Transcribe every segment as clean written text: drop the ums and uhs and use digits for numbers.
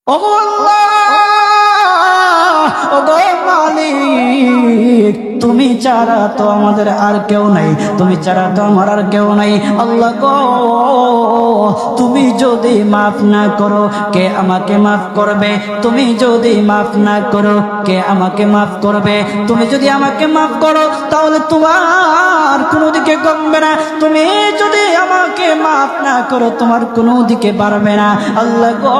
ওগো আল্লাহ, ওগো মালিক, তুমি ছাড়া তো আমাদের আর কেউ নাই, তুমি ছাড়া তো আমার আর কেউ নাই। আল্লাহ গো, তুমি যদি মাফ না করো কে আমাকে মাফ করবে? তুমি যদি মাফ না করো কে আমাকে মাফ করবে? তুমি যদি আমাকে মাফ করো তাহলে তোমার কোনো দিকে কমবে না, তুমি যদি আমাকে মাফ না করো তোমার কোনো দিকে বাড়বে না। আল্লাহ গো,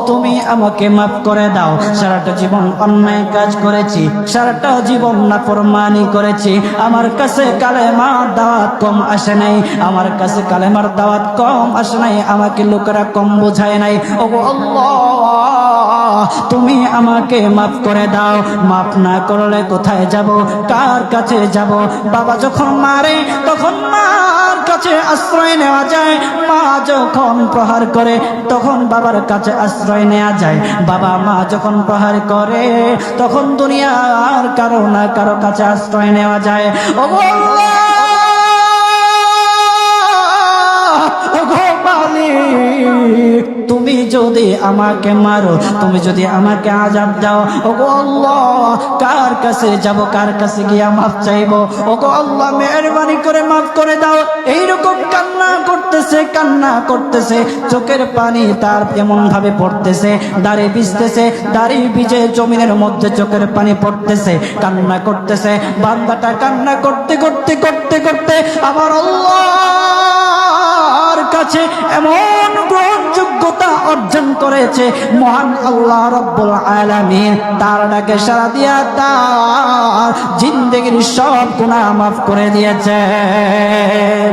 তুমি আমাকে মাফ করে দাও। সারাটা জীবন অন্যায় কাজ করেছি, সারাটা জীবন নাফরমানি করেছি, আমার কাছে কালেমার দাওয়াত কম আসে নাই, আমার কাছে কালেমার দাওয়াত কম আসে নাই, আমাকে লোকেরা কম বোঝায় নাই। ওগো আল্লাহ, তুমি আমাকে মাফ করে দাও। মাফ না করলে কোথায় যাব, কার কাছে যাব? বাবা যখন মারে তখন মার কাছে আশ্রয় নেওয়া যায়, মা যখন প্রহার করে তখন বাবার কাছে আশ্রয় নেওয়া যায়, বাবা মা যখন প্রহার করে তখন দুনিয়ার কারো না কারো কাছে আশ্রয় নেওয়া যায়। ওগো আল্লাহ, ওগো মালিক, তুমি যদি আমাকে মারো, তুমি যদি আমাকে আযাব দাও, ওগো আল্লাহ, কার কাছে যাব, কার কাছে গিয়া মাফ চাইবো? ওগো আল্লাহ, মেহেরবানি করে মাফ করে দাও। এইরকম কান্না করতেছে, কান্না করতেছে, চোখের পানি তার এমন ভাবে পড়তেছে, দাড়ি ভিজতেছে, দাড়ি ভিজে জমিনের মধ্যে চোখের পানি পড়তেছে, কান্না করতেছে। বান্দাটা কান্না করতে করতে করতে করতে আমার আল্লাহর কাছে এমন গ্রহণযোগ্যতা অর্জন করেছে, মহান আল্লাহ রাব্বুল আলামিন তার ডাকে সাড়া দিয়া তার জিন্দেগির সব গুনাহ মাফ করে দিয়েছেন।